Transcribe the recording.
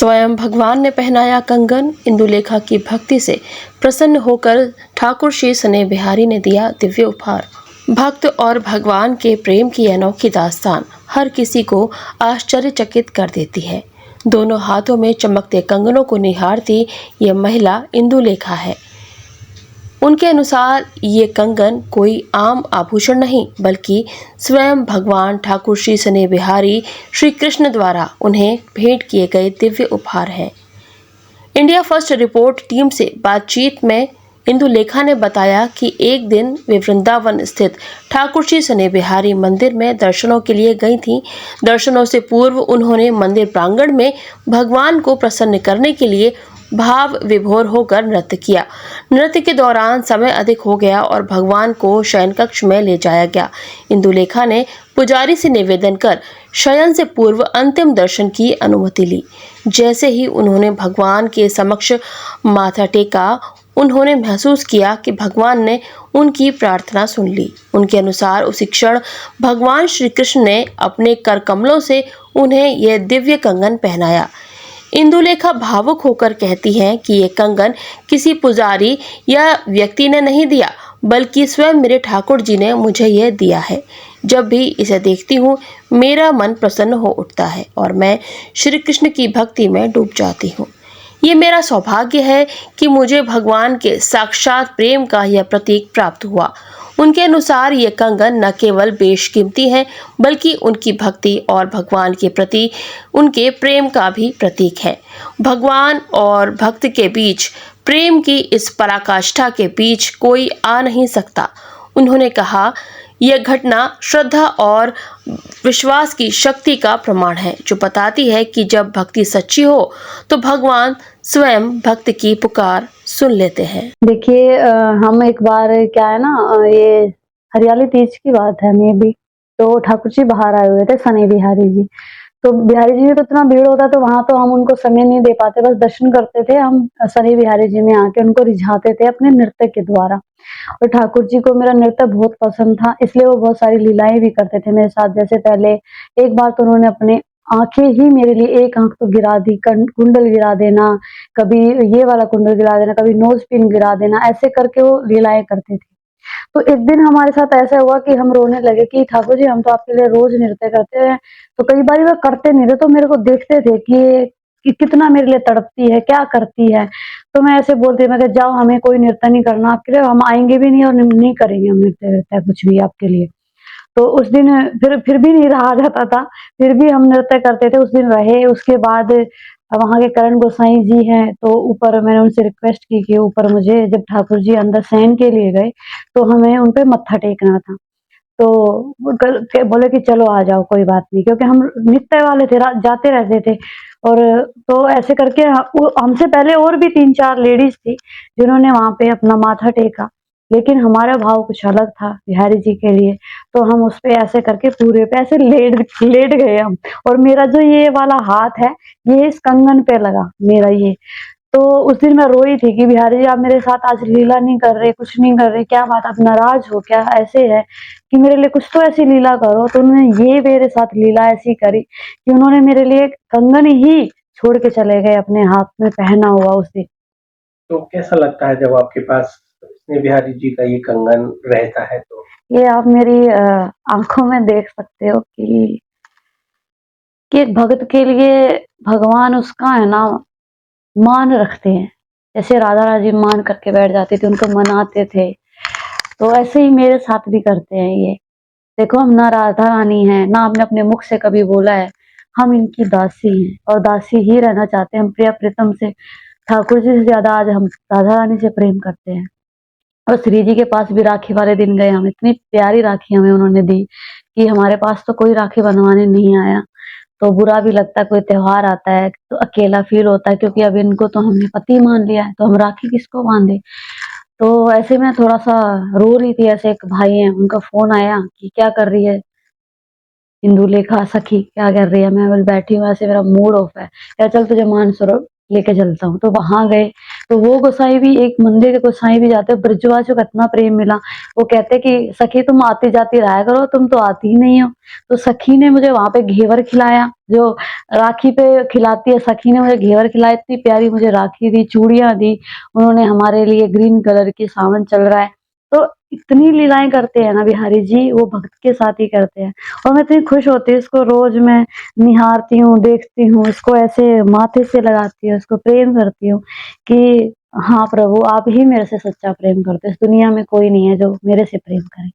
स्वयं भगवान ने पहनाया कंगन। इंदुलेखा की भक्ति से प्रसन्न होकर ठाकुर श्री स्नेह बिहारी ने दिया दिव्य उपहार। भक्त और भगवान के प्रेम की अनोखी दास्तान हर किसी को आश्चर्यचकित कर देती है। दोनों हाथों में चमकते कंगनों को निहारती ये महिला इंदुलेखा है। उनके अनुसार ये कंगन कोई आम आभूषण नहीं, बल्कि स्वयं भगवान ठाकुर श्री स्नेह बिहारी श्री कृष्ण द्वारा उन्हें भेंट किए गए दिव्य उपहार हैं। इंडिया फर्स्ट रिपोर्ट टीम से बातचीत में इंदुलेखा ने बताया कि एक दिन वे वृंदावन स्थित ठाकुर श्री स्नेह बिहारी मंदिर में दर्शनों के लिए गई थीं। दर्शनों से पूर्व उन्होंने मंदिर प्रांगण में भगवान को प्रसन्न करने के लिए भाव विभोर होकर नृत्य किया। नृत्य के दौरान समय अधिक हो गया और भगवान को शयन कक्ष में ले जाया गया। इंदुलेखा ने पुजारी से निवेदन कर शयन से पूर्व अंतिम दर्शन की अनुमति ली। जैसे ही उन्होंने भगवान के समक्ष माथा टेका, उन्होंने महसूस किया कि भगवान ने उनकी प्रार्थना सुन ली। उनके अनुसार उसी क्षण भगवान श्री कृष्ण ने अपने कर कमलों से उन्हें यह दिव्य कंगन पहनाया। इंदुलेखा भावुक होकर कहती हैं कि ये कंगन किसी पुजारी या व्यक्ति ने नहीं दिया, बल्कि स्वयं मेरे ठाकुर जी ने मुझे यह दिया है। जब भी इसे देखती हूँ, मेरा मन प्रसन्न हो उठता है और मैं श्री कृष्ण की भक्ति में डूब जाती हूँ। ये मेरा सौभाग्य है कि मुझे भगवान के साक्षात प्रेम का यह प्रतीक प्राप्त हुआ। उनके अनुसार ये कंगन न केवल बेशकीमती है, बल्कि उनकी भक्ति और भगवान के प्रति उनके प्रेम का भी प्रतीक है। भगवान और भक्त के बीच प्रेम की इस पराकाष्ठा के बीच कोई आ नहीं सकता। उन्होंने कहा, यह घटना श्रद्धा और विश्वास की शक्ति का प्रमाण है, जो बताती है कि जब भक्ति सच्ची हो तो भगवान स्वयं भक्त की पुकार सुन लेते हैं। देखिए, हम एक बार क्या है ना, ये हरियाली तीज की बात है, मे भी तो ठाकुर जी बाहर आए हुए थे, स्नेह बिहारी जी। तो बिहारी जी में तो इतना भीड़ होता है, तो वहां तो हम उनको समय नहीं दे पाते, बस दर्शन करते थे हम। स्नेह बिहारी जी में आके उनको रिझाते थे अपने नृत्य के द्वारा। और ठाकुर जी को मेरा नृत्य बहुत पसंद था, इसलिए वो बहुत सारी लीलाएं भी करते थे मेरे साथ। जैसे पहले एक बार तो उन्होंने अपने आंखें ही मेरे लिए, एक आंख तो गिरा दी, कुंडल गिरा देना, कभी ये वाला कुंडल गिरा देना, कभी नोज पिन गिरा देना, ऐसे करके वो लीलाएं करते थे। तो एक दिन हमारे साथ ऐसा हुआ कि हम रोने लगे कि ठाकुर जी, हम तो आपके लिए रोज नृत्य करते हैं। तो कई बार वो करते नहीं थे, तो मेरे को देखते थे कि कितना मेरे लिए तड़पती है, क्या करती है। तो मैं ऐसे बोलती, मैं जाओ, हमें कोई नृत्य नहीं करना आपके लिए, हम आएंगे भी नहीं और नहीं करेंगे हम नृत्य कुछ भी आपके लिए। तो उस दिन फिर भी नहीं रहा जाता था, फिर भी हम नृत्य करते थे। उस दिन रहे। उसके बाद वहाँ के करण गोसाई जी हैं, तो ऊपर मैंने उनसे रिक्वेस्ट की कि ऊपर मुझे, जब ठाकुर जी अंदर शयन के लिए गए, तो हमें उन पे मत्था टेकना था। तो वो बोले कि चलो आ जाओ, कोई बात नहीं, क्योंकि हम नित्य वाले थे, जाते रहते थे। और तो ऐसे करके हमसे पहले और भी 3-4 लेडीज थी जिन्होंने वहां पे अपना माथा टेका, लेकिन हमारा भाव कुछ अलग था बिहारी जी के लिए। तो हम उस पे ऐसे करके पूरे पे ऐसे लेट गए हम। और मेरा जो ये वाला हाथ है, ये इस कंगन पे लगा मेरा ये। तो उस दिन मैं रोई थी कि बिहारी जी, आप मेरे साथ आज लीला नहीं कर रहे, कुछ नहीं कर रहे, क्या बात, आप नाराज हो क्या? ऐसे है कि मेरे लिए कुछ तो ऐसी लीला करो। तो उन्होंने ये मेरे साथ लीला ऐसी करी कि उन्होंने मेरे लिए कंगन ही छोड़ के चले गए अपने हाथ में पहना हुआ उसे। तो कैसा लगता है जब आपके पास स्नेह बिहारी जी का ये कंगन रहता है? तो ये आप मेरी आंखों में देख सकते हो कि एक भगत के लिए भगवान उसका है ना, मान रखते हैं। जैसे राधा रानी मान करके बैठ जाती थी, उनको मनाते थे, तो ऐसे ही मेरे साथ भी करते हैं ये। देखो, हम ना राधा रानी हैं, ना हमने अपने मुख से कभी बोला है, हम इनकी दासी हैं और दासी ही रहना चाहते हैं। हम प्रिया प्रीतम से, ठाकुर जी से ज्यादा आज हम राधा रानी से प्रेम करते हैं। और श्री जी के पास भी राखी वाले दिन गए हम, इतनी प्यारी राखी हमें उन्होंने दी कि हमारे पास तो कोई राखी बनवाने नहीं आया। तो बुरा भी लगता है, कोई त्योहार आता है तो अकेला फील होता है, क्योंकि अब इनको तो हमने पति मान लिया है, तो हम राखी किसको बांधे। तो ऐसे में थोड़ा सा रो रही थी। ऐसे एक भाई हैं, उनका फोन आया कि क्या कर रही है इंदुलेखा सखी, क्या कर रही है? मैं बोल बैठी हूँ, ऐसे मेरा मूड ऑफ है। या चल तुझे मानसरोवर लेके चलता हूँ। तो वहां गए, तो वो गोसाई भी, एक मंदिर के गोसाई भी जाते हैं, ब्रजवासियों को इतना प्रेम मिला। वो कहते कि सखी तुम आती-जाती रहा करो, तुम तो आती ही नहीं हो। तो सखी ने मुझे वहाँ पे घेवर खिलाया, जो राखी पे खिलाती है, सखी ने मुझे घेवर खिलाया, इतनी प्यारी मुझे राखी दी, चूड़ियाँ दी। उन्होंने हमारे लिए ग्रीन कलर की, सावन चल रहा है, तो इतनी लीलाएँ करते हैं ना बिहारी जी, वो भक्त के साथ ही करते हैं। और मैं इतनी खुश होती हूँ, इसको रोज़ मैं निहारती हूँ, देखती हूँ, इसको ऐसे माथे से लगाती हूँ, इसको प्रेम करती हूँ कि हाँ प्रभु, आप ही मेरे से सच्चा प्रेम करते हो। इस दुनिया में कोई नहीं है जो मेरे से प्रेम करे।